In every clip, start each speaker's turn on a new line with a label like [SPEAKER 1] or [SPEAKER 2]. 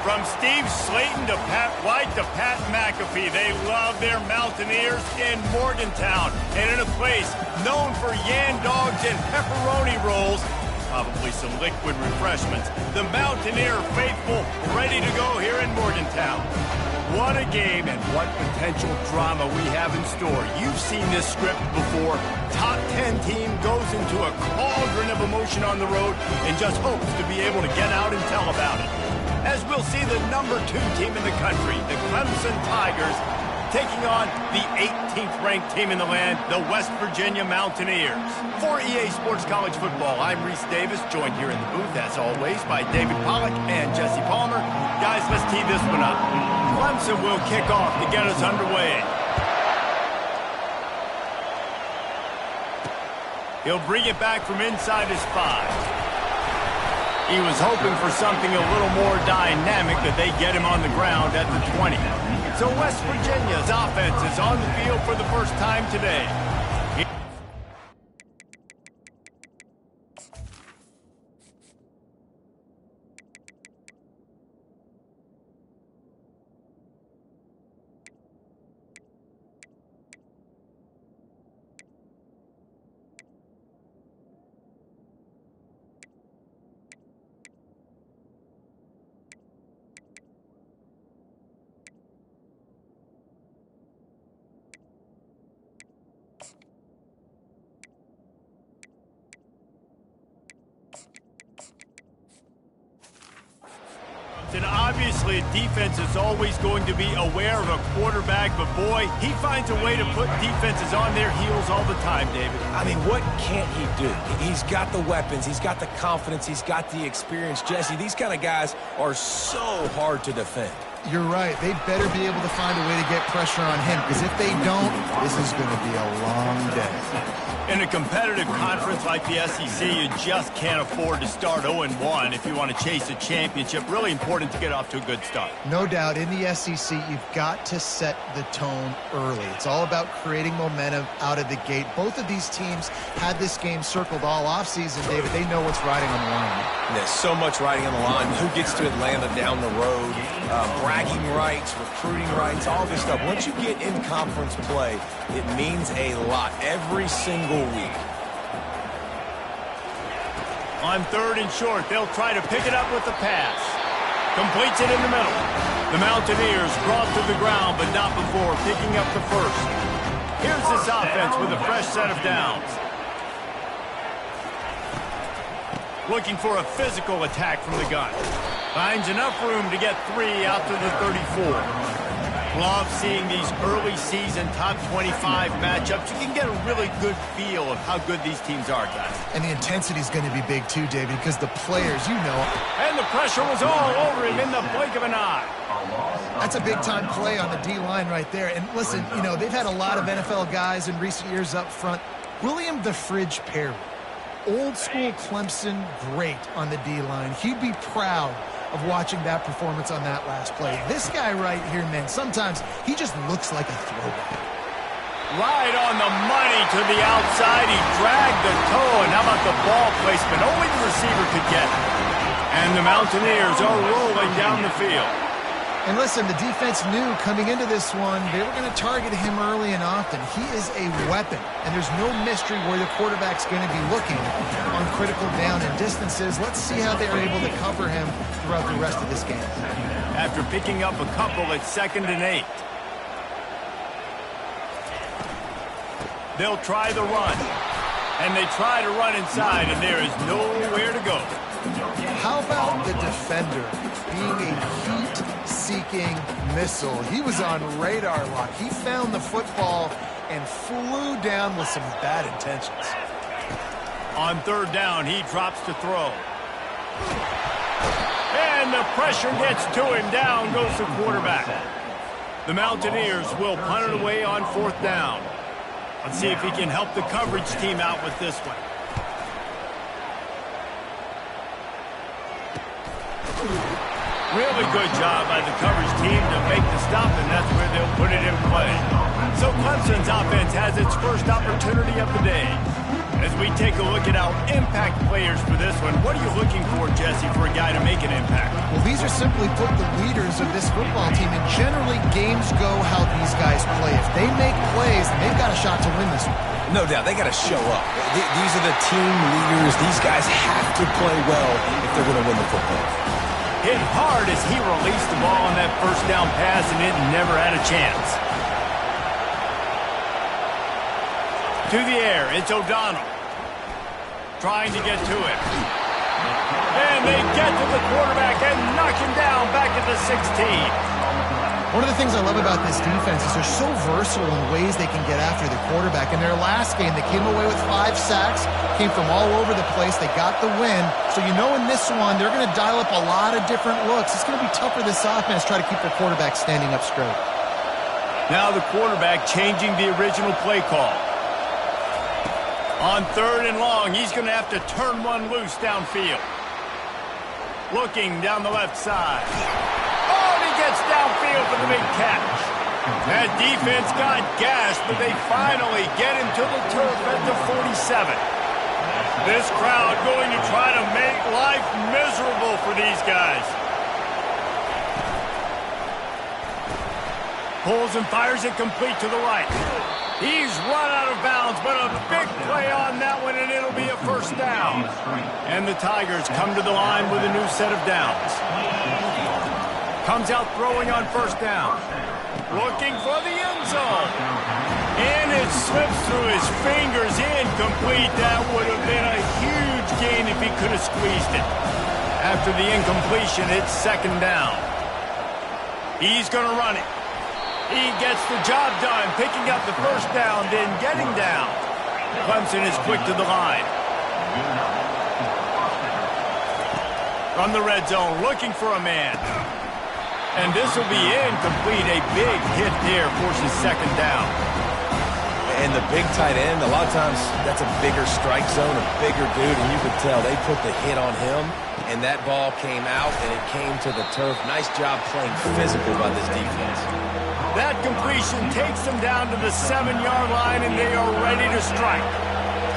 [SPEAKER 1] From Steve Slayton to Pat White to Pat McAfee, they love their Mountaineers in Morgantown. And in a place known for yan dogs and pepperoni rolls, probably some liquid refreshments, the Mountaineer faithful ready to go here in Morgantown. What a game and what potential drama we have in store. You've seen this script before. Top 10 team goes into a cauldron of emotion on the road and just hopes to be able to get out and tell about it. As we'll see the number 2 team in the country, the Clemson Tigers, taking on the 18th ranked team in the land, the West Virginia Mountaineers. For EA Sports College Football, I'm Reese Davis, joined here in the booth, as always, by David Pollack and Jesse Palmer. Guys, let's tee this one up. Clemson will kick off to get us underway. He'll bring it back from inside his 5. He was hoping for something a little more dynamic, that they get him on the ground at the 20. So West Virginia's offense is on the field for the first time today. And obviously, defense is always going to be aware of a quarterback, but boy, he finds a way to put defenses on their heels all the time, David.
[SPEAKER 2] I mean, what can't he do? He's got the weapons, he's got the confidence, he's got the experience. Jesse, these kind of guys are so hard to defend.
[SPEAKER 3] You're right. They better be able to find a way to get pressure on him, because if they don't, this is going to be a long day.
[SPEAKER 1] In a competitive conference like the SEC, you just can't afford to start 0-1 if you want to chase a championship. Really important to get off to a good start.
[SPEAKER 3] No doubt. In the SEC, you've got to set the tone early. It's all about creating momentum out of the gate. Both of these teams had this game circled all offseason, David. They know what's riding on the line.
[SPEAKER 2] There's so much riding on the line. Who gets to Atlanta down the road? Bragging rights, recruiting rights, all this stuff. Once you get in conference play, it means a lot every single week.
[SPEAKER 1] On 3rd and short, they'll try to pick it up with the pass. Completes it in the middle. The Mountaineers brought to the ground, but not before picking up the first. Here's this offense with a fresh set of downs. Looking for a physical attack from the gun. Finds enough room to get 3 out to the 34. Love seeing these early season top 25 matchups. You can get a really good feel of how good these teams are, guys.
[SPEAKER 3] And the intensity is going to be big too, David, because the players, you know.
[SPEAKER 1] And the pressure was all over him in the blink of an eye.
[SPEAKER 3] That's a big-time play on the D-line right there. And listen, you know, they've had a lot of NFL guys in recent years up front. William the Fridge Perry, old-school Clemson great on the D-line. He'd be proud of watching that performance on that last play. This guy right here, man, sometimes he just looks like a throwback.
[SPEAKER 1] Right on the money to the outside. He dragged the toe, and how about the ball placement? Only the receiver could get it. And the Mountaineers are rolling down the field.
[SPEAKER 3] And listen, the defense knew coming into this one, they were going to target him early and often. He is a weapon, and there's no mystery where the quarterback's going to be looking on critical down and distances. Let's see how they're able to cover him throughout the rest of this game.
[SPEAKER 1] After picking up a couple at 2nd and 8. They'll try the run. And they try to run inside, and there is nowhere to go.
[SPEAKER 3] How about the defender being a heat-seeking missile? He was on radar lock. He found the football and flew down with some bad intentions.
[SPEAKER 1] On 3rd down, he drops to throw. And the pressure gets to him. Down goes the quarterback. The Mountaineers will punt it away on 4th down. Let's see if he can help the coverage team out with this one. Really good job by the coverage team to make the stop, and that's where they'll put it in play. So Clemson's offense has its first opportunity of the day. As we take a look at our impact players for this one, what are you looking for, Jesse, for a guy to make an impact?
[SPEAKER 3] Well, these are simply put the leaders of this football team, and generally games go how these guys play. If they make plays, then they've got a shot to win this one.
[SPEAKER 2] No doubt, they got to show up. These are the team leaders. These guys have to play well if they're going to win the football.
[SPEAKER 1] Hit hard as he released the ball on that first down pass, and it never had a chance. To the air, it's O'Donnell. Trying to get to it. And they get to the quarterback and knock him down back at the 16.
[SPEAKER 3] One of the things I love about this defense is they're so versatile in ways they can get after the quarterback. In their last game, they came away with 5 sacks, came from all over the place. They got the win. So you know in this one, they're going to dial up a lot of different looks. It's going to be tough for this offense to try to keep their quarterback standing up straight.
[SPEAKER 1] Now the quarterback changing the original play call. On 3rd and long, he's going to have to turn one loose downfield. Looking down the left side. Oh, and he gets downfield for the big catch. That defense got gashed, but they finally get him to the turf at the 47. This crowd going to try to make life miserable for these guys. Pulls and fires it complete to the right. He's run out of bounds, but a big play on that one, and it'll be a first down. And the Tigers come to the line with a new set of downs. Comes out throwing on first down. Looking for the end zone. And it slips through his fingers, incomplete. That would have been a huge gain if he could have squeezed it. After the incompletion, it's second down. He's going to run it. He gets the job done, picking up the first down, then getting down. Clemson is quick to the line. From the red zone, looking for a man. And this will be incomplete. A big hit there forces second down.
[SPEAKER 2] And the big tight end, a lot of times that's a bigger strike zone, a bigger dude, and you could tell they put the hit on him, and that ball came out, and it came to the turf. Nice job playing physical by this defense.
[SPEAKER 1] That completion takes them down to the 7-yard line, and they are ready to strike.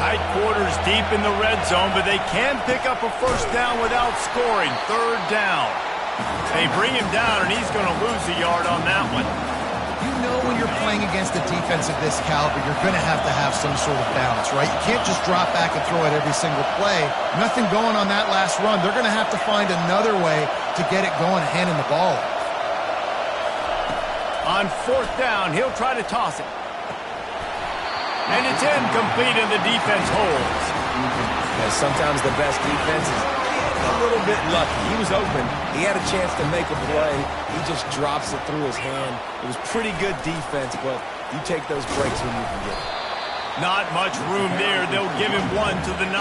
[SPEAKER 1] Tight quarters deep in the red zone, but they can pick up a first down without scoring. Third down. They bring him down, and he's going to lose a yard on that one.
[SPEAKER 3] You know when you're playing against a defense of this caliber, you're going to have some sort of balance, right? You can't just drop back and throw it every single play. Nothing going on that last run. They're going to have to find another way to get it going, handing the ball off.
[SPEAKER 1] On 4th down, he'll try to toss it. And it's incomplete, and the defense holds.
[SPEAKER 2] And sometimes the best defense is a little bit lucky. He was open. He had a chance to make a play. He just drops it through his hand. It was pretty good defense, but you take those breaks when you can get it.
[SPEAKER 1] Not much room there. They'll give him one to the 9.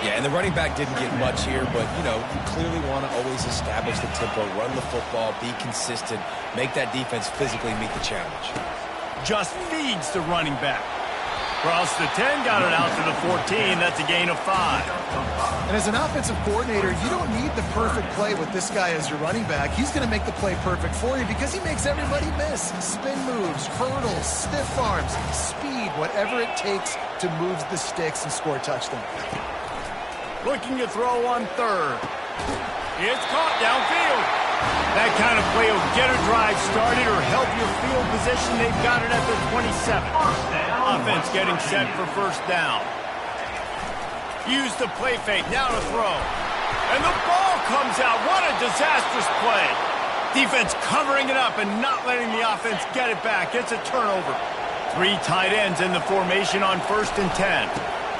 [SPEAKER 2] Yeah, and the running back didn't get much here, but, you know, you clearly want to always establish the tempo, run the football, be consistent, make that defense physically meet the challenge.
[SPEAKER 1] Just feeds the running back. Cross the 10, got it out to the 14. That's a gain of 5.
[SPEAKER 3] And as an offensive coordinator, you don't need the perfect play with this guy as your running back. He's going to make the play perfect for you because he makes everybody miss. Spin moves, hurdles, stiff arms, speed, whatever it takes to move the sticks and score a touchdown.
[SPEAKER 1] Looking to throw on 3rd. It's caught downfield. That kind of play will get a drive started or help your field position. They've got it at the 27. Offense getting set for first down. Use the play fake. Now to throw. And the ball comes out. What a disastrous play. Defense covering it up and not letting the offense get it back. It's a turnover. 3 tight ends in the formation on 1st and 10.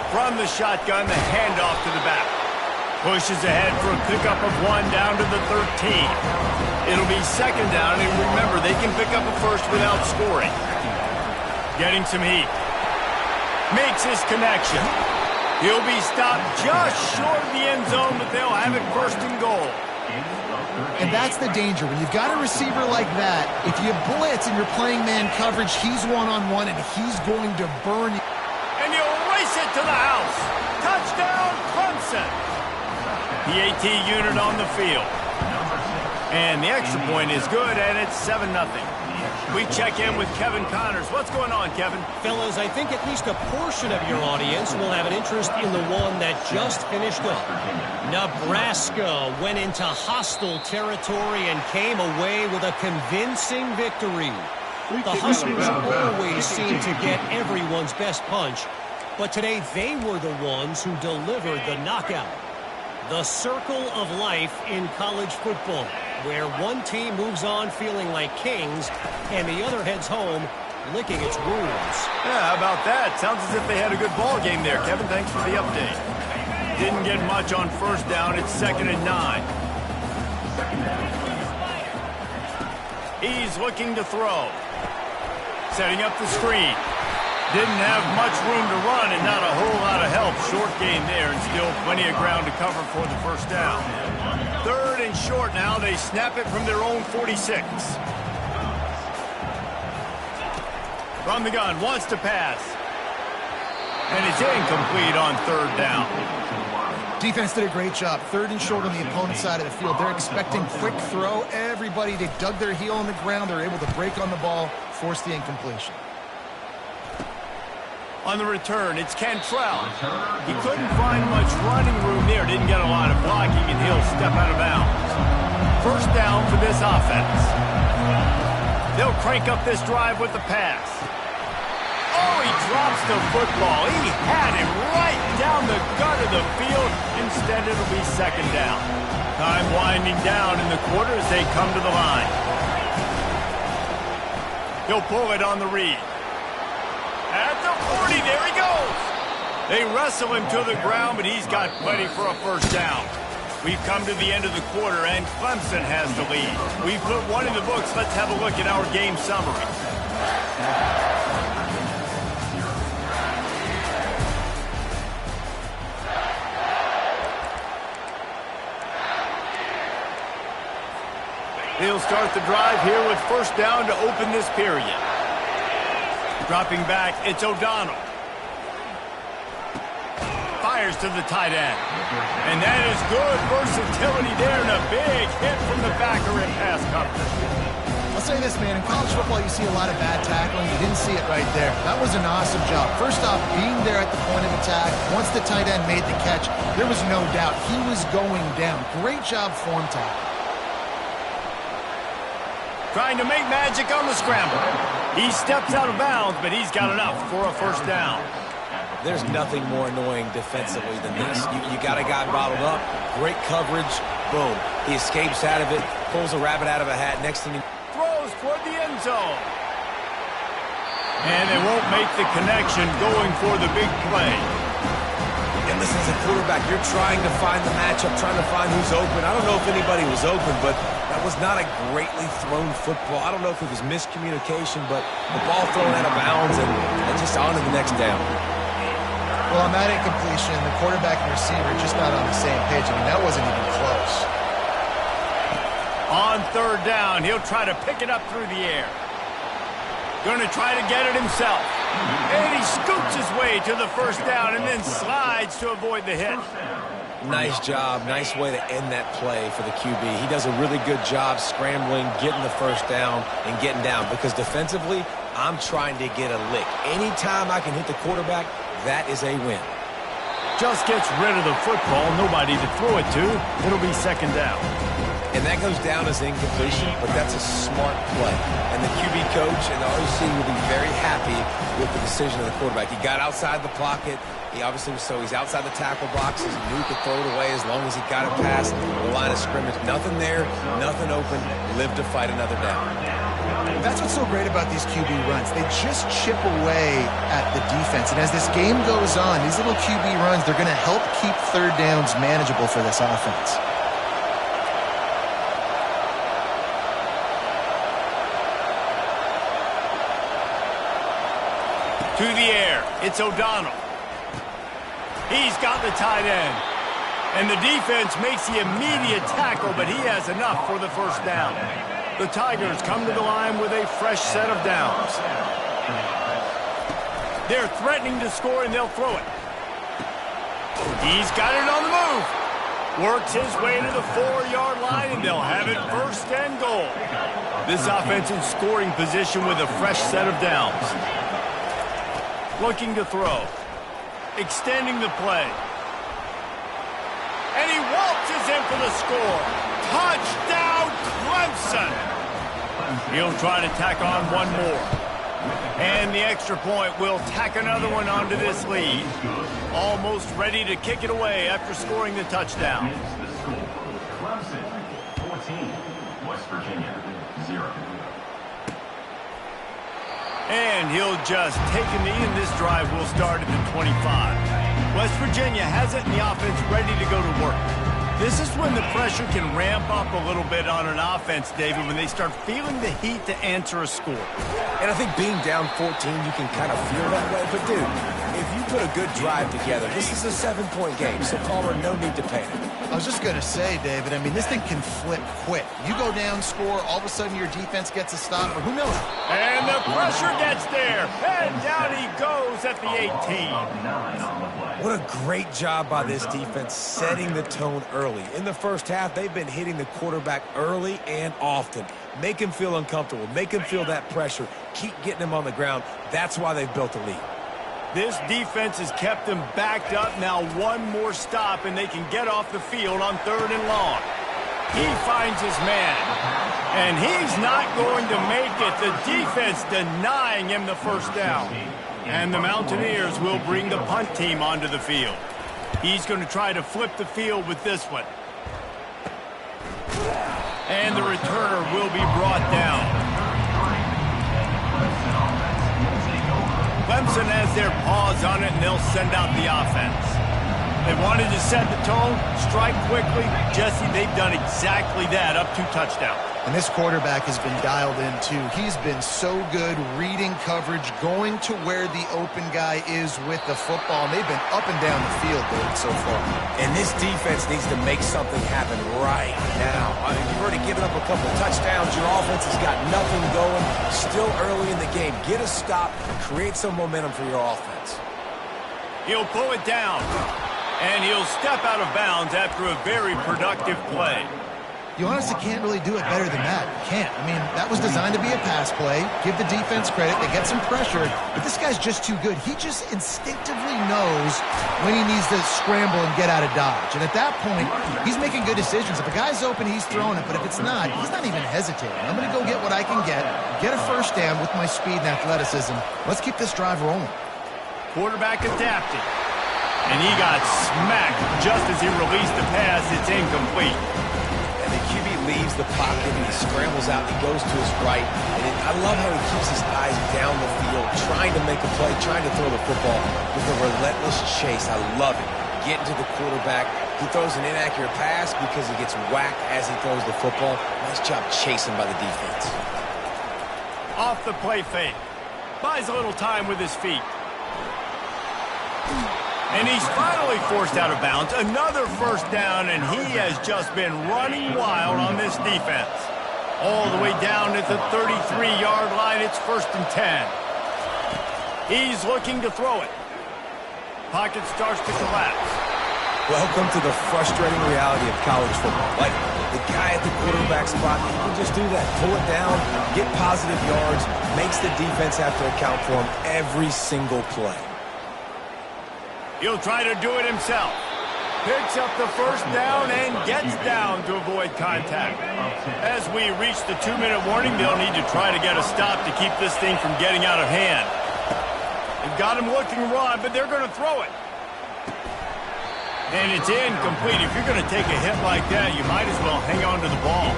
[SPEAKER 1] From the shotgun, the handoff to the back. Pushes ahead for a pickup of 1 down to the 13. It'll be second down, and remember, they can pick up a first without scoring. Getting some heat. Makes his connection. He'll be stopped just short of the end zone, but they'll have it 1st and goal.
[SPEAKER 3] And that's the danger. When you've got a receiver like that, if you blitz and you're playing man coverage, he's one-on-one, and he's going to burn you.
[SPEAKER 1] And you'll race it to the house. Touchdown, Clemson. The AT unit on the field. And the extra point is good, and it's 7-0. We check in with Kevin Connors. What's going on, Kevin?
[SPEAKER 4] Fellas, I think at least a portion of your audience will have an interest in the one that just finished up. Nebraska went into hostile territory and came away with a convincing victory. The Huskers always seem to get everyone's best punch, but today they were the ones who delivered the knockout. The circle of life in college football, where one team moves on feeling like kings and the other heads home licking its wounds.
[SPEAKER 1] Yeah, how about that? Sounds as if they had a good ball game there, Kevin. Thanks for the update. Didn't get much on first down. It's 2nd and 9. He's looking to throw. Setting up the screen. Didn't have much room to run and not a whole lot of help. Short gain there and still plenty of ground to cover for the first down. 3rd and short now. They snap it from their own 46. From the gun, wants to pass. And it's incomplete on 3rd down.
[SPEAKER 3] Defense did a great job. 3rd and short on the opponent's side of the field. They're expecting quick throw. Everybody, they dug their heel on the ground. They're able to break on the ball, force the incompletion.
[SPEAKER 1] On the return, it's Cantrell. He couldn't find much running room there. Didn't get a lot of blocking, and he'll step out of bounds. First down for this offense. They'll crank up this drive with the pass. Oh, he drops the football. He had him right down the gut of the field. Instead, it'll be 2nd down. Time winding down in the quarter as they come to the line. He'll pull it on the read. At the 40, there he goes. They wrestle him to the ground, but he's got plenty for a first down. We've come to the end of the quarter, and Clemson has the lead. We've put one in the books. Let's have a look at our game summary. They'll start the drive here with first down to open this period. Dropping back, it's O'Donnell. Fires to the tight end. And that is good versatility there and a big hit from the backer in pass coverage.
[SPEAKER 3] I'll say this, man. In college football, you see a lot of bad tackling. You didn't see it right there. That was an awesome job. First off, being there at the point of attack. Once the tight end made the catch, there was no doubt he was going down. Great job form tackle.
[SPEAKER 1] Trying to make magic on the scramble. He steps out of bounds, but he's got enough for a first down.
[SPEAKER 2] There's nothing more annoying defensively than this. You got a guy bottled up, great coverage, boom. He escapes out of it, pulls a rabbit out of a hat. Next thing he
[SPEAKER 1] throws toward the end zone. And they won't make the connection going for the big play.
[SPEAKER 2] And listen, as a quarterback, you're trying to find the matchup, trying to find who's open. I don't know if anybody was open, but that was not a greatly thrown football. I don't know if it was miscommunication, but the ball thrown out of bounds and just on to the next down.
[SPEAKER 3] Well, on that incompletion, the quarterback and receiver just not on the same page. I mean, that wasn't even close.
[SPEAKER 1] On 3rd down, he'll try to pick it up through the air. Going to try to get it himself. And he scoots his way to the first down and then slides to avoid the hit.
[SPEAKER 2] Nice job. Nice way to end that play for the QB. He does a really good job scrambling, getting the first down, and getting down. Because defensively, I'm trying to get a lick. Anytime I can hit the quarterback, that is a win.
[SPEAKER 1] Just gets rid of the football. Nobody to throw it to. It'll be 2nd down.
[SPEAKER 2] And that goes down as incompletion, but that's a smart play. And the QB coach and the OC will be very happy with the decision of the quarterback. He got outside the pocket. He obviously was he's outside the tackle boxes. He knew he could throw it away as long as he got it past the line of scrimmage. Nothing there, nothing open. Live to fight another down.
[SPEAKER 3] That's what's so great about these QB runs. They just chip away at the defense. And as this game goes on, these little QB runs, they're going to help keep 3rd downs manageable for this offense.
[SPEAKER 1] To the air, it's O'Donnell. He's got the tight end. And the defense makes the immediate tackle, but he has enough for the first down. The Tigers come to the line with a fresh set of downs. They're threatening to score, and they'll throw it. He's got it on the move. Works his way to the 4-yard line, and they'll have it first and goal. This offense in scoring position with a fresh set of downs. Looking to throw. Extending the play. And he waltzes in for the score. Touchdown, Clemson! He'll try to tack on one more. And the extra point will tack another one onto this lead. Almost ready to kick it away after scoring the touchdown.
[SPEAKER 5] Clemson, 14, West Virginia, 0.
[SPEAKER 1] And he'll just take a knee, and this drive will start at the 25. West Virginia has it in the offense ready to go to work. This is when the pressure can ramp up a little bit on an offense, David, when they start feeling the heat to answer a score.
[SPEAKER 2] And I think being down 14, you can kind of feel that way. But, dude, if you put a good drive together, this is a 7-point game, so Palmer, no need to panic.
[SPEAKER 3] I was just going to say, David, I mean, this thing can flip quick. You go down, score, all of a sudden your defense gets a stop, or who knows?
[SPEAKER 1] And the pressure gets there, and down he goes at the 18.
[SPEAKER 2] What a great job by this defense setting the tone early. In the first half, they've been hitting the quarterback early and often. Make him feel uncomfortable. Make him feel that pressure. Keep getting him on the ground. That's why they've built a lead.
[SPEAKER 1] This defense has kept them backed up. Now one more stop, and they can get off the field on 3rd and long. He finds his man, and he's not going to make it. The defense denying him the first down. And the Mountaineers will bring the punt team onto the field. He's going to try to flip the field with this one. And the returner will be brought down. Clemson has their paws on it, and they'll send out the offense. They wanted to set the tone, strike quickly. Jesse, they've done exactly that, up 2 touchdowns.
[SPEAKER 3] And this quarterback has been dialed in, too. He's been so good reading coverage, going to where the open guy is with the football. And they've been up and down the field, David, so far.
[SPEAKER 2] And this defense needs to make something happen right now. I mean, you've already given up a couple of touchdowns. Your offense has got nothing going. Still early in the game. Get a stop. Create some momentum for your offense.
[SPEAKER 1] He'll pull it down. And he'll step out of bounds after a very productive play.
[SPEAKER 3] You honestly can't really do it better than that. You can't. I mean, that was designed to be a pass play. Give the defense credit. They get some pressure. But this guy's just too good. He just instinctively knows when he needs to scramble and get out of dodge. And at that point, he's making good decisions. If a guy's open, he's throwing it. But if it's not, he's not even hesitating. I'm going to go get what I can get a first down with my speed and athleticism. Let's keep this drive rolling.
[SPEAKER 1] Quarterback adapted. And he got smacked just as he released the pass. It's incomplete.
[SPEAKER 2] And the QB leaves the pocket and he scrambles out. He goes to his right. And I love how he keeps his eyes down the field, trying to make a play, trying to throw the football with a relentless chase. I love it. Getting to the quarterback. He throws an inaccurate pass because he gets whacked as he throws the football. Nice job chasing by the defense.
[SPEAKER 1] Off the play fake. Buys a little time with his feet. And he's finally forced out of bounds. Another first down, and he has just been running wild on this defense. All the way down at the 33-yard line. It's 1st and 10. He's looking to throw it. Pocket starts to collapse.
[SPEAKER 2] Welcome to the frustrating reality of college football. Like, the guy at the quarterback spot, he can just do that. Pull it down, get positive yards, makes the defense have to account for him every single play.
[SPEAKER 1] He'll try to do it himself. Picks up the first down and gets down to avoid contact. As we reach the 2-minute warning, they'll need to try to get a stop to keep this thing from getting out of hand. They've got him looking raw, but they're going to throw it. And it's incomplete. If you're going to take a hit like that, you might as well hang on to the ball.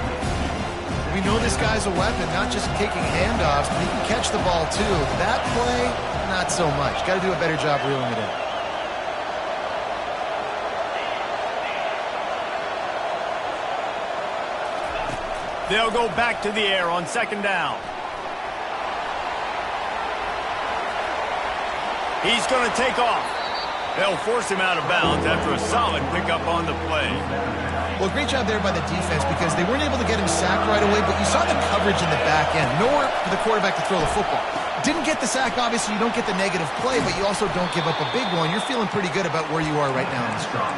[SPEAKER 3] We know this guy's a weapon, not just kicking handoffs, but he can catch the ball too. That play, not so much. Got to do a better job reeling it in.
[SPEAKER 1] They'll go back to the air on 2nd down. He's going to take off. They'll force him out of bounds after a solid pickup on the play.
[SPEAKER 3] Well, great job there by the defense because they weren't able to get him sacked right away, but you saw the coverage in the back end. Nowhere for the quarterback to throw the football. Didn't get the sack, obviously. You don't get the negative play, but you also don't give up a big one. You're feeling pretty good about where you are right now in this drive.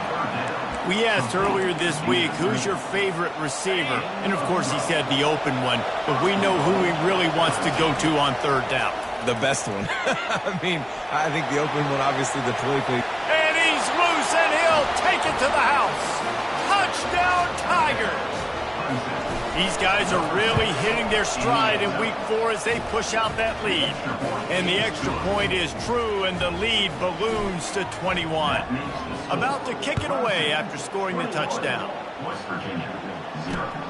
[SPEAKER 1] We asked earlier this week, who's your favorite receiver? And, of course, he said the open one, but we know who he really wants to go to on third down.
[SPEAKER 2] The best one. I mean, I think the open one, obviously, the politically.
[SPEAKER 1] And he's loose, and he'll take it to the house. Touchdown, Tigers! These guys are really hitting their stride in Week 4 as they push out that lead. And the extra point is true, and the lead balloons to 21. About to kick it away after scoring the touchdown.
[SPEAKER 5] West Virginia, 0.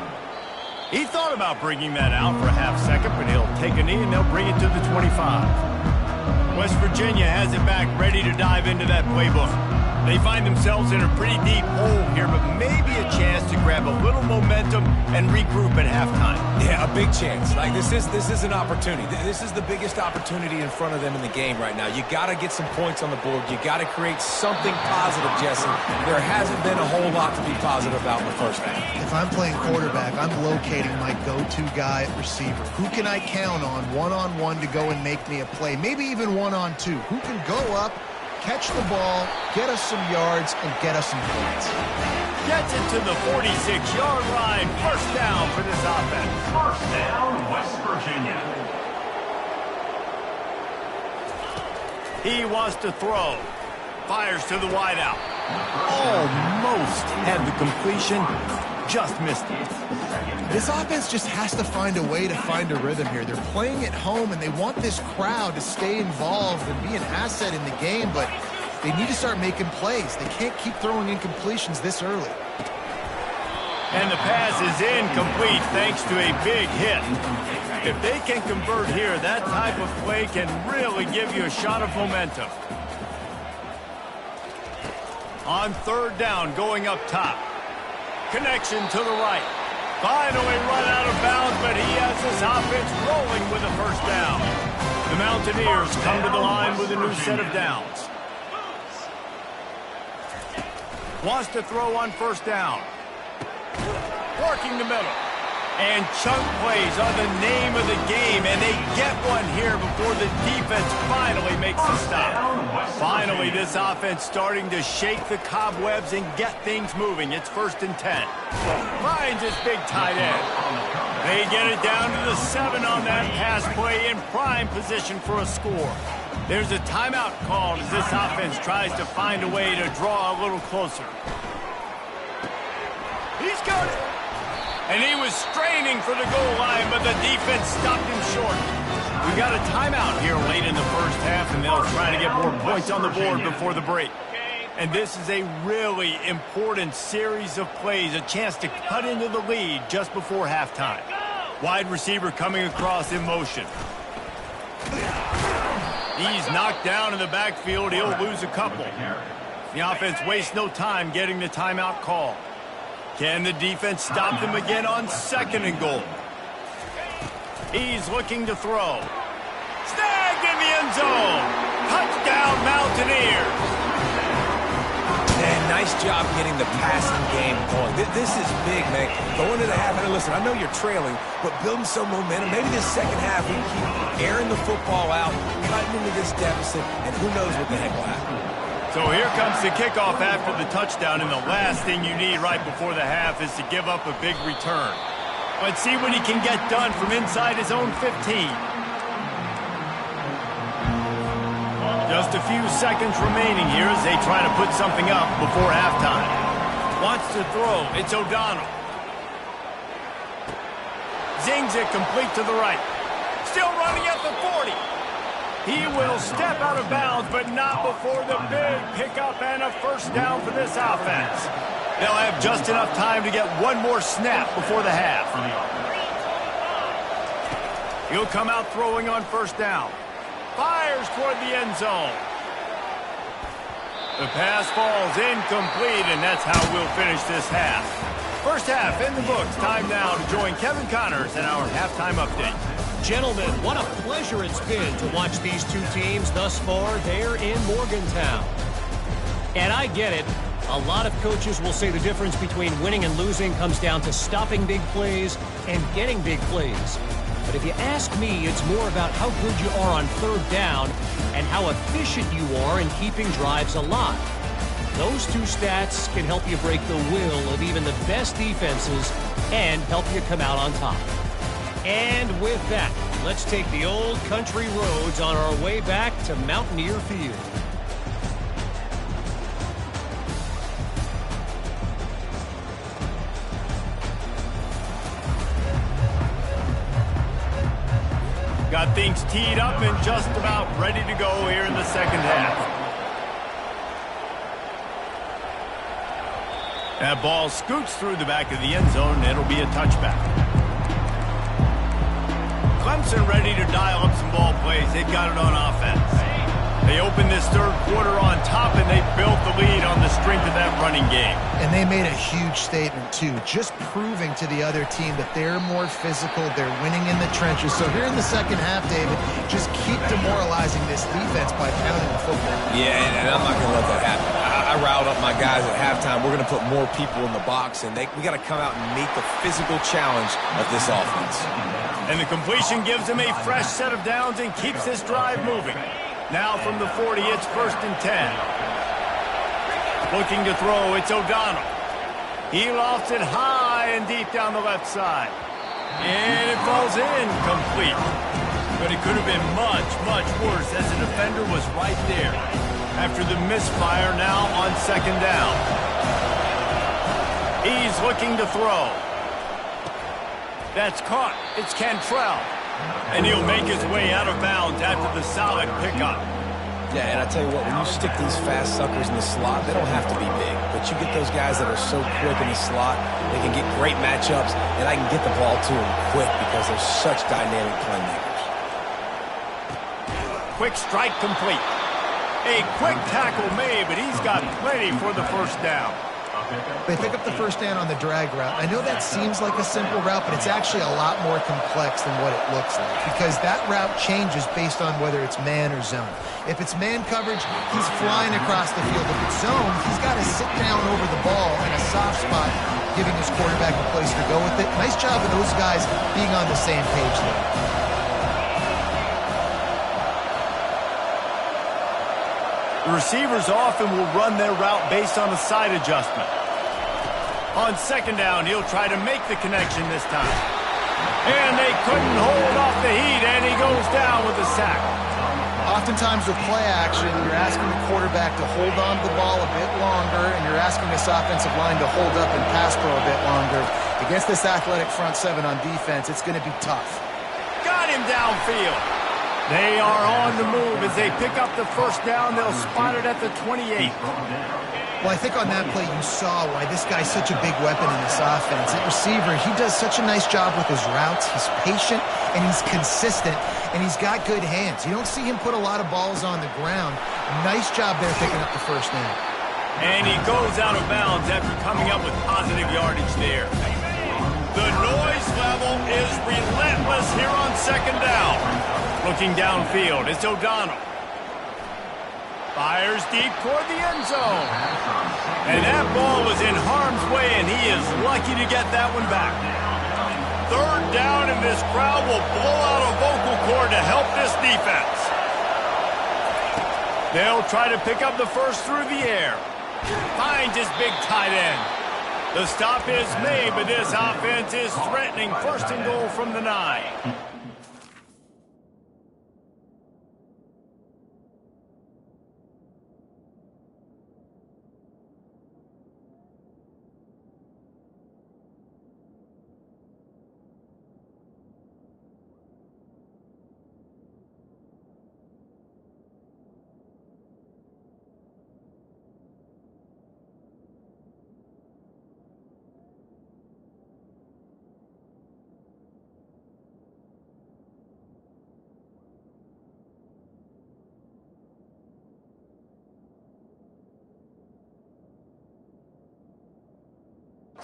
[SPEAKER 1] He thought about bringing that out for a half second, but he'll take a knee and they'll bring it to the 25. West Virginia has it back, ready to dive into that playbook. They find themselves in a pretty deep hole here, but maybe a chance to grab a little momentum and regroup at halftime.
[SPEAKER 2] Yeah, a big chance. Like, this is an opportunity. This is the biggest opportunity in front of them in the game right now. You got to get some points on the board. You got to create something positive, Jesse. There hasn't been a whole lot to be positive about in the first half.
[SPEAKER 3] If I'm playing quarterback, I'm locating my go-to guy at receiver. Who can I count on one-on-one to go and make me a play? Maybe even one-on-two. Who can go up, catch the ball, get us some yards, and get us some points.
[SPEAKER 1] Gets it to the 46-yard line. First down for this offense.
[SPEAKER 5] First down, West Virginia.
[SPEAKER 1] He wants to throw. Fires to the wideout. Almost had the completion. Just missed it.
[SPEAKER 3] This offense just has to find a way to find a rhythm here. They're playing at home, and they want this crowd to stay involved and be an asset in the game, but they need to start making plays. They can't keep throwing incompletions this early.
[SPEAKER 1] And the pass is incomplete thanks to a big hit. If they can convert here, that type of play can really give you a shot of momentum. On third down, going up top. Connection to the right. Finally run out of bounds, but he has his offense rolling with a first down. The Mountaineers come to the line with a new set of downs. Wants to throw on first down. Working the middle. And chunk plays are the name of the game, and they get one here before the defense finally makes a stop. Finally, this offense starting to shake the cobwebs and get things moving. It's 1st and 10. Finds his big tight end. They get it down to the 7 on that pass play in prime position for a score. There's a timeout called as this offense tries to find a way to draw a little closer. He's got it. And he was straining for the goal line, but the defense stopped him short. We got a timeout here late in the first half, and they'll try to get more points on the board before the break. And this is a really important series of plays, a chance to cut into the lead just before halftime. Wide receiver coming across in motion. He's knocked down in the backfield. He'll lose a couple. The offense wastes no time getting the timeout call. Can the defense stop them again on 2nd and goal? He's looking to throw. Snagged in the end zone. Touchdown, Mountaineers.
[SPEAKER 2] And nice job getting the passing game going. This is big, man. Going to the half, and listen, I know you're trailing, but building some momentum. Maybe this second half, we can keep airing the football out, cutting into this deficit, and who knows what the heck will happen.
[SPEAKER 1] So here comes the kickoff after the touchdown, and the last thing you need right before the half is to give up a big return. Let's see what he can get done from inside his own 15. Just a few seconds remaining here as they try to put something up before halftime. Wants to throw. It's O'Donnell. Zings it complete to the right. Still running at the 40. He will step out of bounds, but not before the big pickup and a first down for this offense. They'll have just enough time to get one more snap before the half. He'll come out throwing on first down. Fires toward the end zone. The pass falls incomplete, and that's how we'll finish this half. First half in the books. Time now to join Kevin Connors in our halftime update.
[SPEAKER 4] Gentlemen, what a pleasure it's been to watch these two teams thus far there in Morgantown. And I get it. A lot of coaches will say the difference between winning and losing comes down to stopping big plays and getting big plays. But if you ask me, it's more about how good you are on third down and how efficient you are in keeping drives alive. Those two stats can help you break the will of even the best defenses and help you come out on top. And with that, let's take the old country roads on our way back to Mountaineer Field.
[SPEAKER 1] Got things teed up and just about ready to go here in the second half. That ball scoots through the back of the end zone, and it'll be a touchback. Clemson ready to dial up some ball plays. They've got it on offense. They opened this third quarter on top, and they built the lead on the strength of that running game.
[SPEAKER 3] And they made a huge statement, too, just proving to the other team that they're more physical, they're winning in the trenches. So here in the second half, David, just keep demoralizing this defense by pounding the football.
[SPEAKER 2] Yeah, and I'm not going to let that happen. I riled up my guys at halftime. We're going to put more people in the box, and we got to come out and meet the physical challenge of this offense.
[SPEAKER 1] And the completion gives them a fresh set of downs and keeps this drive moving. Now from the 40, it's 1st and 10. Looking to throw, it's O'Donnell. He lofts it high and deep down the left side. And it falls in, complete. But it could have been much, much worse as the defender was right there. After the misfire now on 2nd down. He's looking to throw. That's caught. It's Cantrell. And he'll make his way out of bounds after the solid pickup.
[SPEAKER 2] Yeah, and I tell you what, when you stick these fast suckers in the slot, they don't have to be big. But you get those guys that are so quick in the slot, they can get great matchups, and I can get the ball to them quick because they're such dynamic playmakers.
[SPEAKER 1] Quick strike complete. A quick tackle made, but he's got plenty for the first down.
[SPEAKER 3] They pick up the first down on the drag route. I know that seems like a simple route, but it's actually a lot more complex than what it looks like because that route changes based on whether it's man or zone. If it's man coverage, he's flying across the field. If it's zone, he's got to sit down over the ball in a soft spot, giving his quarterback a place to go with it. Nice job of those guys being on the same page there.
[SPEAKER 1] The receivers often will run their route based on a side adjustment. On 2nd down, he'll try to make the connection this time. And they couldn't hold off the heat, and he goes down with a sack.
[SPEAKER 3] Oftentimes with play action, you're asking the quarterback to hold on to the ball a bit longer, and you're asking this offensive line to hold up and pass pro a bit longer. Against this athletic front seven on defense, it's going to be tough.
[SPEAKER 1] Got him downfield. They are on the move as they pick up the first down. They'll spot it at the 28.
[SPEAKER 3] Well, I think on that play you saw why this guy's such a big weapon in this offense. At receiver, he does such a nice job with his routes. He's patient, and he's consistent, and he's got good hands. You don't see him put a lot of balls on the ground. Nice job there picking up the first down.
[SPEAKER 1] And he goes out of bounds after coming up with positive yardage there. The noise level is relentless here on 2nd down. Looking downfield, it's O'Donnell. Fires deep toward the end zone. And that ball was in harm's way, and he is lucky to get that one back. 3rd down, and this crowd will blow out a vocal cord to help this defense. They'll try to pick up the first through the air. Finds his big tight end. The stop is made, but this offense is threatening 1st and goal from the 9.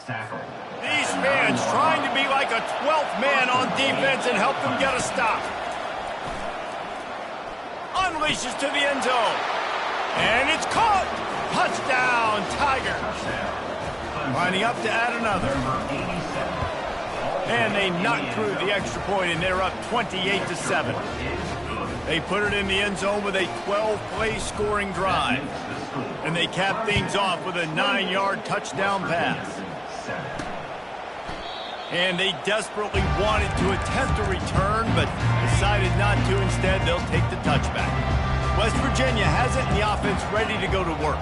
[SPEAKER 1] These fans trying to be like a 12th man on defense and help them get a stop. Unleashes to the end zone. And it's caught. Touchdown, Tigers. Lining up to add another. And they knock through the extra point, and they're up 28-7. They put it in the end zone with a 12-play scoring drive. And they cap things off with a 9-yard touchdown pass. And they desperately wanted to attempt a return, but decided not to. Instead, they'll take the touchback. West Virginia has it, and the offense ready to go to work.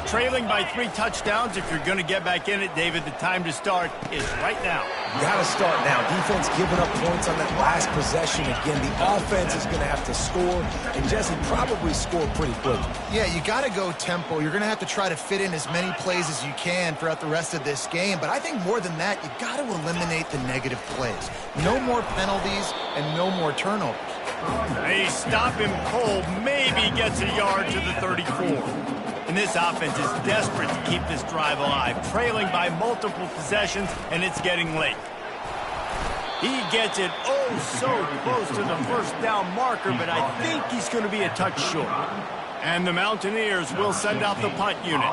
[SPEAKER 1] Trailing by 3 touchdowns. If you're going to get back in it, David, the time to start is right now.
[SPEAKER 2] Got to start now. Defense giving up points on that last possession. Again, the offense is going to have to score, and Jesse probably score pretty quickly.
[SPEAKER 3] Yeah, you got to go tempo. You're going to have to try to fit in as many plays as you can throughout the rest of this game. But I think more than that, you got to eliminate the negative plays. No more penalties and no more turnovers.
[SPEAKER 1] They stop him cold. Maybe gets a yard to the 34. And this offense is desperate to keep this drive alive, trailing by multiple possessions, and it's getting late. He gets it so close to the first down marker, but I think he's going to be a touch short. And the Mountaineers will send out the punt unit.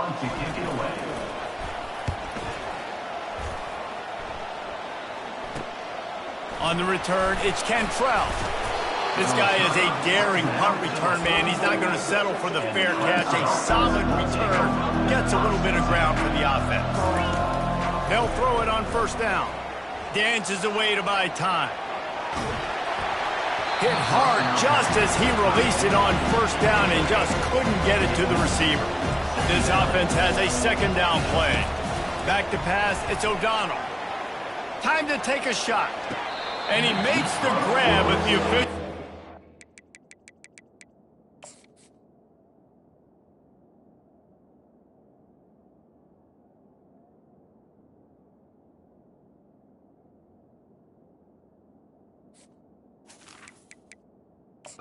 [SPEAKER 1] On the return, it's Cantrell. This guy is a daring punt return man. He's not going to settle for the fair catch. A solid return gets a little bit of ground for the offense. They'll throw it on first down. Dances away to buy time. Hit hard just as he released it on first down and just couldn't get it to the receiver. This offense has a second down play. Back to pass, it's O'Donnell. Time to take a shot. And he makes the grab at the official.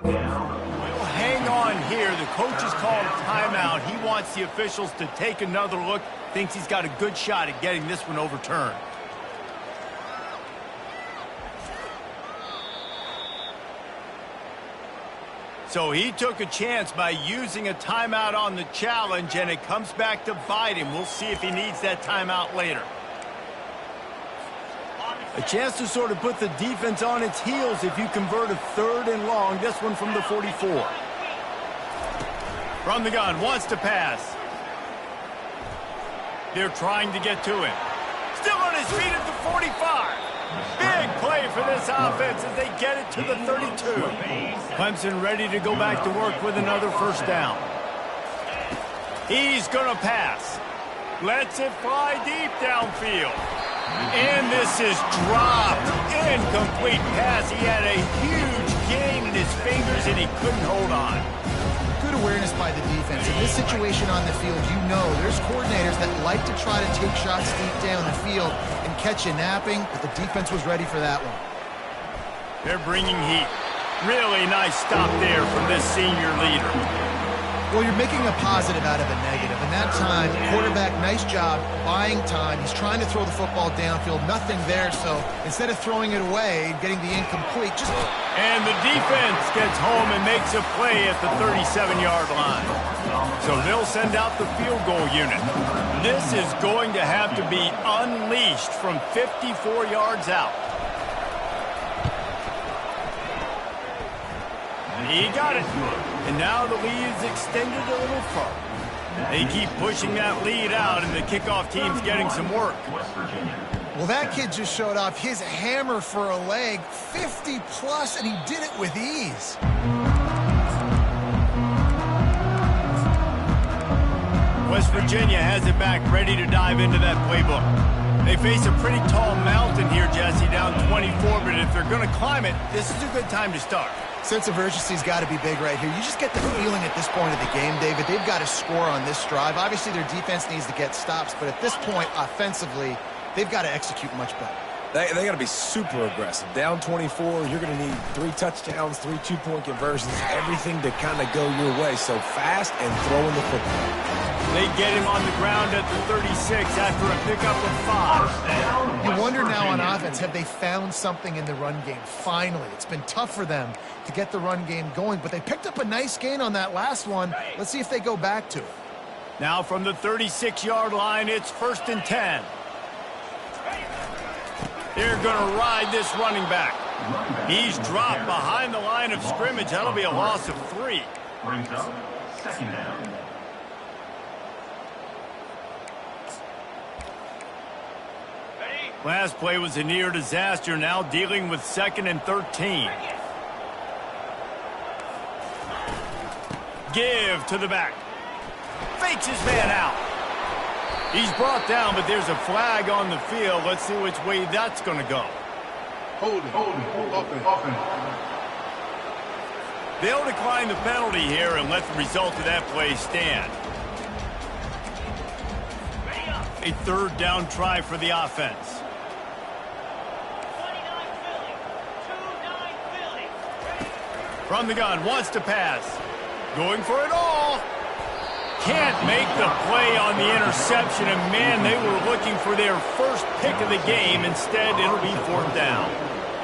[SPEAKER 1] We'll hang on here. The coach has called a timeout. He wants the officials to take another look. Thinks he's got a good shot at getting this one overturned. So he took a chance by using a timeout on the challenge, and it comes back to bite him. We'll see if he needs that timeout later. A chance to sort of put the defense on its heels if you convert a 3rd and long. This one from the 44. From the gun, wants to pass. They're trying to get to him. Still on his feet at the 45. Big play for this offense as they get it to the 32. Clemson ready to go back to work with another first down. He's going to pass. Lets it fly deep downfield. And this is dropped. Incomplete pass. He had a huge gain in his fingers, and he couldn't hold on.
[SPEAKER 3] Good awareness by the defense. In this situation on the field, you know there's coordinators that like to try to take shots deep down the field and catch you napping, but the defense was ready for that one.
[SPEAKER 1] They're bringing heat. Really nice stop there from this senior leader.
[SPEAKER 3] Well, you're making a positive out of a negative. And that time, quarterback, nice job, buying time. He's trying to throw the football downfield. Nothing there, so instead of throwing it away, getting the incomplete, just...
[SPEAKER 1] And the defense gets home and makes a play at the 37-yard line. So they'll send out the field goal unit. This is going to have to be unleashed from 54 yards out. He got it. And now the lead is extended a little further. They keep pushing that lead out, and the kickoff team's getting some work.
[SPEAKER 3] Well, that kid just showed off his hammer for a leg, 50-plus, and he did it with ease.
[SPEAKER 1] West Virginia has it back, ready to dive into that playbook. They face a pretty tall mountain here, Jesse, down 24, but if they're going to climb it, this is a good time to start.
[SPEAKER 3] Sense of urgency's got to be big right here. You just get the feeling at this point of the game, David, they've got to score on this drive. Obviously, their defense needs to get stops, but at this point, offensively, they've got to execute much better.
[SPEAKER 2] They got to be super aggressive. Down 24, you're going to need 3 touchdowns, 3 two-point conversions, everything to kind of go your way. So fast and throwing the football.
[SPEAKER 1] They get him on the ground at the 36 after a pickup of 5.
[SPEAKER 3] You wonder now on offense, have they found something in the run game? Finally, it's been tough for them to get the run game going, but they picked up a nice gain on that last one. Let's see if they go back to it.
[SPEAKER 1] Now from the 36-yard line, it's 1st and 10. They're going to ride this running back. He's dropped behind the line of scrimmage. That'll be a loss of 3.
[SPEAKER 5] Brings up 2nd down.
[SPEAKER 1] Last play was a near disaster, now dealing with 2nd and 13. Give to the back. Fakes his man out. He's brought down, but there's a flag on the field. Let's see which way that's going to go.
[SPEAKER 6] Hold it.
[SPEAKER 1] They'll decline the penalty here and let the result of that play stand. A 3rd down try for the offense. From the gun, wants to pass. Going for it all. Can't make the play on the interception, and man, they were looking for their first pick of the game. Instead, it'll be 4th down.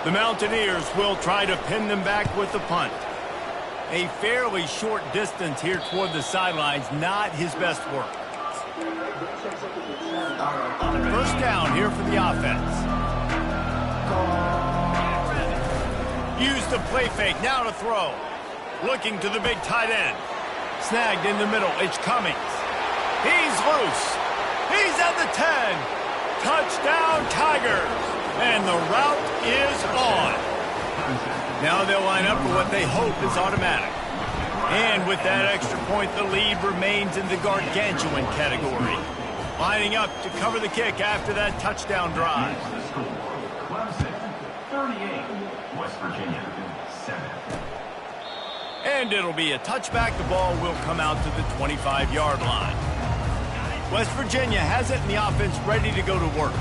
[SPEAKER 1] The Mountaineers will try to pin them back with the punt. A fairly short distance here toward the sidelines, not his best work. 1st down here for the offense. Use the play fake, now to throw. Looking to the big tight end. Snagged in the middle, it's Cummings. He's loose. He's at the 10. Touchdown, Tigers. And the route is on. Now they'll line up for what they hope is automatic. And with that extra point, the lead remains in the gargantuan category. Lining up to cover the kick after that touchdown drive.
[SPEAKER 5] Clemson, 38. West Virginia, 7.
[SPEAKER 1] And it'll be a touchback. The ball will come out to the 25-yard line. West Virginia has it in the offense ready to go to work.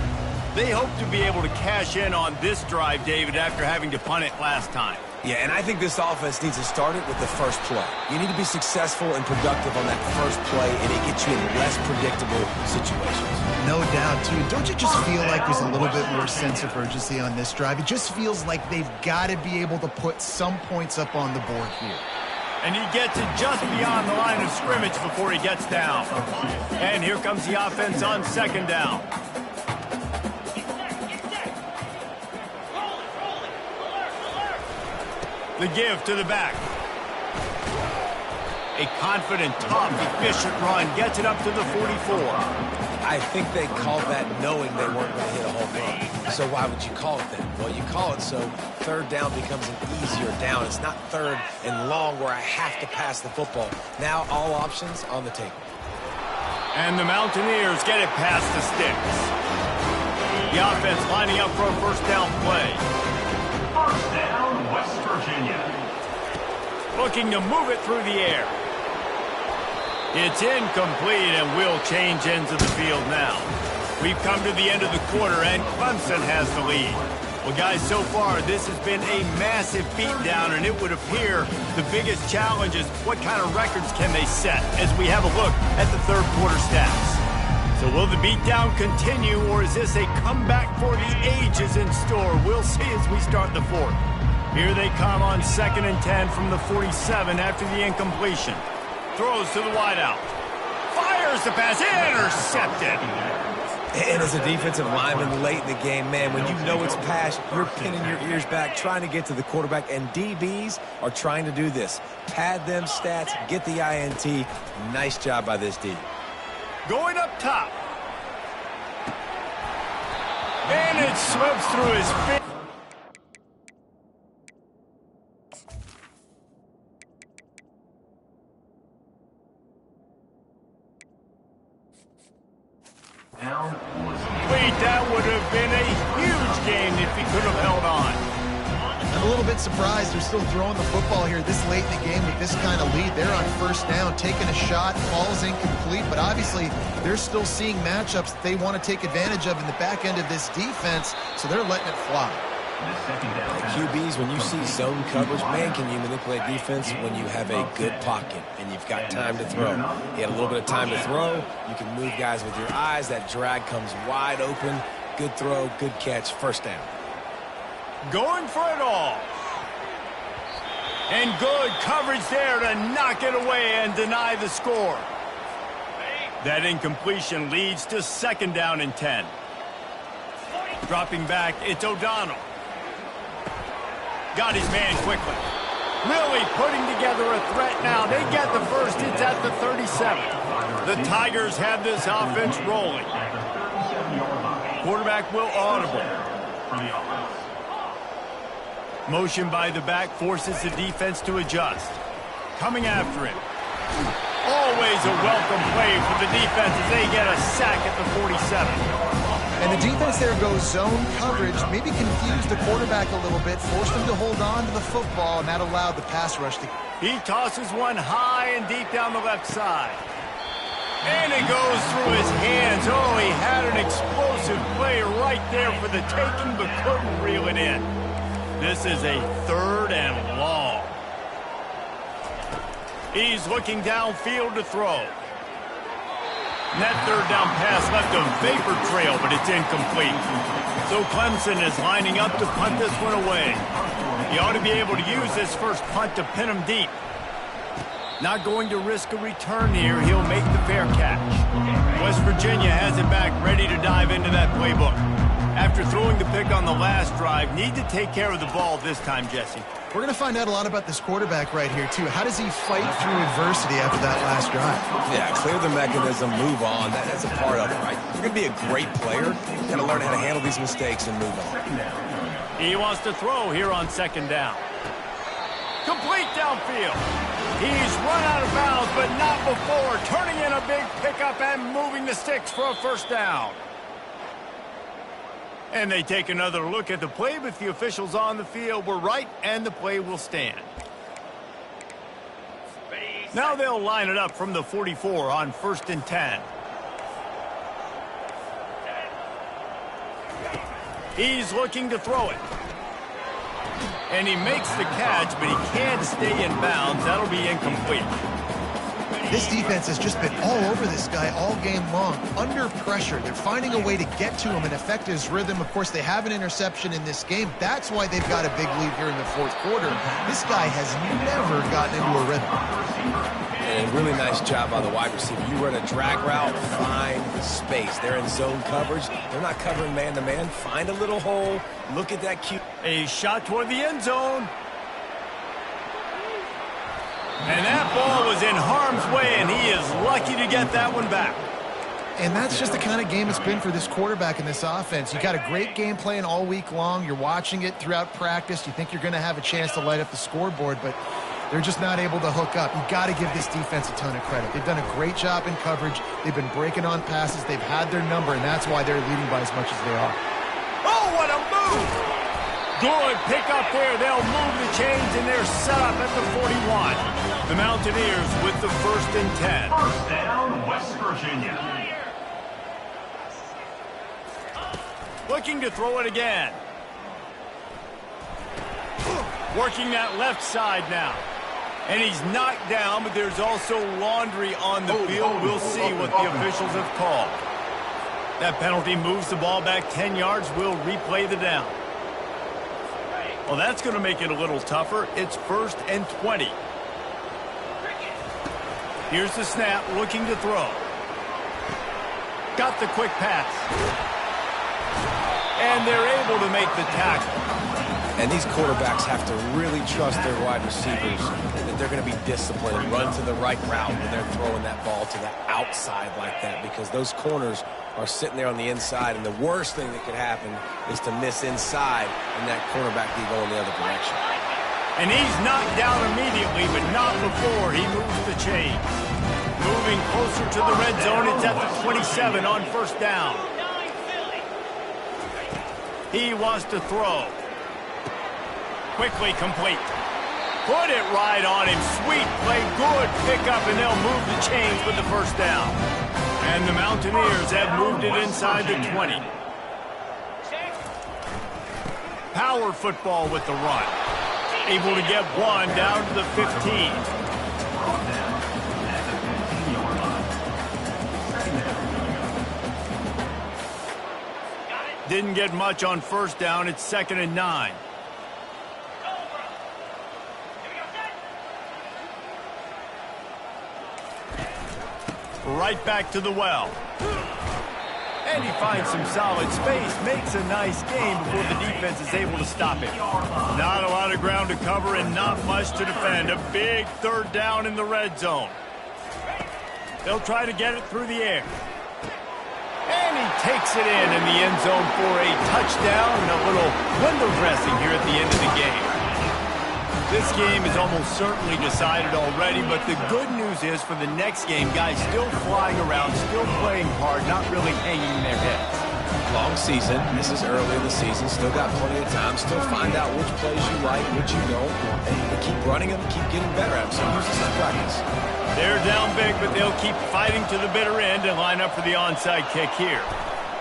[SPEAKER 1] They hope to be able to cash in on this drive, David, after having to punt it last time.
[SPEAKER 2] Yeah, and I think this offense needs to start it with the first play. You need to be successful and productive on that first play, and it gets you in less predictable situations.
[SPEAKER 3] No doubt, too. Don't you just feel like there's a little bit more sense of urgency on this drive? It just feels like they've got to be able to put some points up on the board here.
[SPEAKER 1] And he gets it just beyond the line of scrimmage before he gets down. And here comes the offense on 2nd down. The give to the back. A confident, tough, efficient run gets it up to the 44.
[SPEAKER 2] I think they called that knowing they weren't going to hit a home run. So why would you call it that? Well, you call it so 3rd down becomes an easier down. It's not 3rd and long where I have to pass the football. Now all options on the table.
[SPEAKER 1] And the Mountaineers get it past the sticks. The offense lining up for a 1st down play.
[SPEAKER 5] 1st down, West Virginia.
[SPEAKER 1] Looking to move it through the air. It's incomplete, and we'll change ends of the field now. We've come to the end of the quarter, and Clemson has the lead. Well, guys, so far, this has been a massive beatdown, and it would appear the biggest challenge is what kind of records can they set as we have a look at the 3rd quarter stats. So will the beatdown continue, or is this a comeback for the ages in store? We'll see as we start the 4th. Here they come on 2nd and 10 from the 47 after the incompletion. Throws to the wideout. Fires the pass. Intercepted.
[SPEAKER 2] And as a defensive lineman late in the game, man, when you know it's pass, you're pinning your ears back, trying to get to the quarterback, and DBs are trying to do this. Pad them stats, get the INT. Nice job by this D.
[SPEAKER 1] Going up top. And it slips through his fingers. Wait, that would have been a huge game if he could have held on.
[SPEAKER 3] I'm a little bit surprised they're still throwing the football here this late in the game with this kind of lead. They're on 1st down, taking a shot, ball's incomplete, but obviously they're still seeing matchups that they want to take advantage of in the back end of this defense, so they're letting it fly.
[SPEAKER 2] QBs, when you see zone coverage, man, can you manipulate defense when you have a good pocket and you've got time to throw. You had a little bit of time to throw. You can move guys with your eyes. That drag comes wide open. Good throw, good catch, 1st down.
[SPEAKER 1] Going for it all. And good coverage there to knock it away and deny the score. That incompletion leads to 2nd down and 10. Dropping back, it's O'Donnell. Got his man quickly. Really putting together a threat now. They get the 1st. It's at the 37. The Tigers have this offense rolling. quarterback will audible.
[SPEAKER 5] For the offense.
[SPEAKER 1] Motion by the back forces the defense to adjust. Coming after him. Always a welcome play for the defense as they get a sack at the 47.
[SPEAKER 3] And the defense there goes zone coverage, maybe confused the quarterback a little bit, forced him to hold on to the football, and that allowed the pass rush to...
[SPEAKER 1] He tosses one high and deep down the left side. And it goes through his hands. Oh, he had an explosive play right there for the taking, but couldn't reel it in. This is a 3rd and long. He's looking downfield to throw. And that 3rd down pass left a vapor trail, but it's incomplete. So Clemson is lining up to punt this one away. He ought to be able to use this first punt to pin him deep. Not going to risk a return here. He'll make the fair catch. West Virginia has it back, ready to dive into that playbook. After throwing the pick on the last drive, need to take care of the ball this time, Jesse.
[SPEAKER 3] We're going to find out a lot about this quarterback right here, too. How does he fight through adversity after that last drive?
[SPEAKER 2] Yeah, clear the mechanism, move on. That's a part of it, right? You're going to be a great player. You got to learn how to handle these mistakes and move on.
[SPEAKER 1] He wants to throw here on 2nd down. Complete downfield. He's run out of bounds, but not before. Turning in a big pickup and moving the sticks for a 1st down. And they take another look at the play, but the officials on the field were right, and the play will stand. Now they'll line it up from the 44 on 1st and 10. He's looking to throw it. And he makes the catch, but he can't stay in bounds. That'll be incomplete.
[SPEAKER 3] This defense has just been all over this guy all game long, under pressure. They're finding a way to get to him and affect his rhythm. Of course, they have an interception in this game. That's why they've got a big lead here in the 4th quarter. This guy has never gotten into a rhythm.
[SPEAKER 2] And really nice job by the wide receiver. You run a drag route, find space. They're in zone coverage. They're not covering man-to-man. Find a little hole. Look at that cute.
[SPEAKER 1] A shot toward the end zone. And that ball was in harm's way, and he is lucky to get that one back.
[SPEAKER 3] And that's just the kind of game it's been for this quarterback in this offense. You got a great game plan all week long. You're watching it throughout practice. You think you're going to have a chance to light up the scoreboard, but they're just not able to hook up. You got to give this defense a ton of credit. They've done a great job in coverage. They've been breaking on passes. They've had their number, and that's why they're leading by as much as they are.
[SPEAKER 1] Oh, what a move! Good pick up there. They'll move the chains, and they're set up at the 41. The Mountaineers with the 1st and 10.
[SPEAKER 5] 1st down, West Virginia.
[SPEAKER 1] Looking to throw it again. Working that left side now. And he's knocked down, but there's also laundry on the field. We'll see what the officials have called. That penalty moves the ball back 10 yards. We'll replay the down. Well, that's going to make it a little tougher. It's 1st and 20. Here's the snap, looking to throw. Got the quick pass. And they're able to make the tackle.
[SPEAKER 2] And these quarterbacks have to really trust their wide receivers that they're going to be disciplined and run to the right route when they're throwing that ball to the outside like that, because those corners are sitting there on the inside, and the worst thing that could happen is to miss inside and that cornerback be going the other direction.
[SPEAKER 1] And he's knocked down immediately, but not before he moves the chain. Moving closer to the red zone, it's at the 27 on 1st down. He wants to throw. Quickly complete. Put it right on him. Sweet play, good pickup, and they'll move the chains with the 1st down. And the Mountaineers have moved it inside the 20. Power football with the run. Able to get one down to the 15. Didn't get much on 1st down. It's 2nd and 9. Right back to the well. And he finds some solid space, makes a nice game before the defense is able to stop him. Not a lot of ground to cover and not much to defend. A big 3rd down in the red zone. They'll try to get it through the air. And And he takes it in the end zone for a touchdown and a little window dressing here at the end of the game. This game is almost certainly decided already, but the good news is for the next game, guys still flying around, still playing hard, not really hanging their heads.
[SPEAKER 2] Long season. This is early in the season. Still got plenty of time. Still find out which plays you like, which you don't, and keep running them, keep getting better at them. So use this as practice.
[SPEAKER 1] They're down big, but they'll keep fighting to the bitter end and line up for the onside kick here.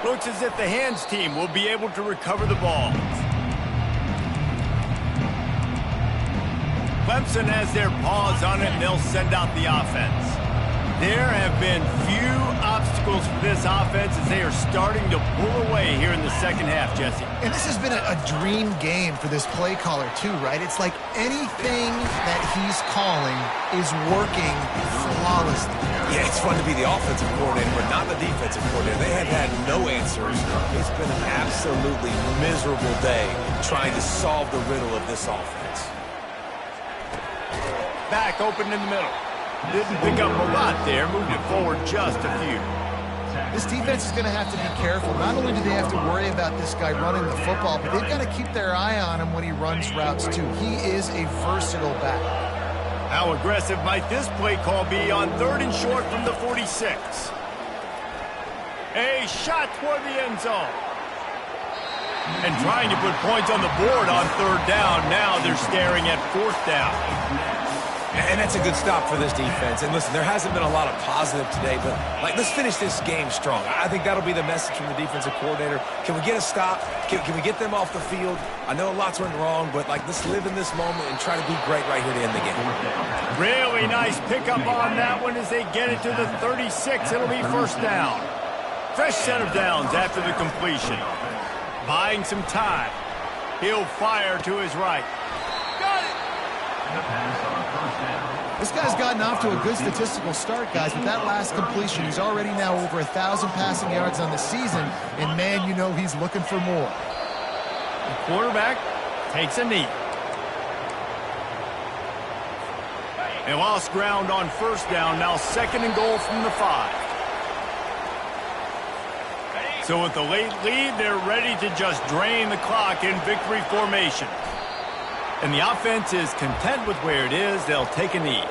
[SPEAKER 1] Looks as if the hands team will be able to recover the ball. Clemson has their paws on it, and they'll send out the offense. There have been few obstacles for this offense as they are starting to pull away here in the second half, Jesse.
[SPEAKER 3] And this has been a dream game for this play caller, too, right? It's like anything that he's calling is working flawlessly.
[SPEAKER 2] Yeah, it's fun to be the offensive coordinator, but not the defensive coordinator. They have had no answers. It's been an absolutely miserable day trying to solve the riddle of this offense.
[SPEAKER 1] Back open in the middle. Didn't pick up a lot there. Moved it forward just a few.
[SPEAKER 3] This defense is going to have to be careful. Not only do they have to worry about this guy running the football, but they've got to keep their eye on him when he runs routes, too. He is a versatile back.
[SPEAKER 1] How aggressive might this play call be on 3rd and short from the 46? A shot toward the end zone. And trying to put points on the board on 3rd down. Now they're staring at 4th down.
[SPEAKER 2] And that's a good stop for this defense. And listen, there hasn't been a lot of positive today, but let's finish this game strong. I think that'll be the message from the defensive coordinator. Can we get a stop? Can we get them off the field? I know lots went wrong, but let's live in this moment and try to be great right here to end the game.
[SPEAKER 1] Really nice pickup on that one as they get it to the 36. It'll be 1st down. Fresh set of downs after the completion. Buying some time. He'll fire to his right. Got it!
[SPEAKER 3] This guy's gotten off to a good statistical start, guys. With that last completion, he's already now over 1,000 passing yards on the season, and, man, you know he's looking for more.
[SPEAKER 1] The quarterback takes a knee. They lost ground on 1st down, now 2nd and goal from the 5. So with the late lead, they're ready to just drain the clock in victory formation. And the offense is content with where it is. They'll take a knee.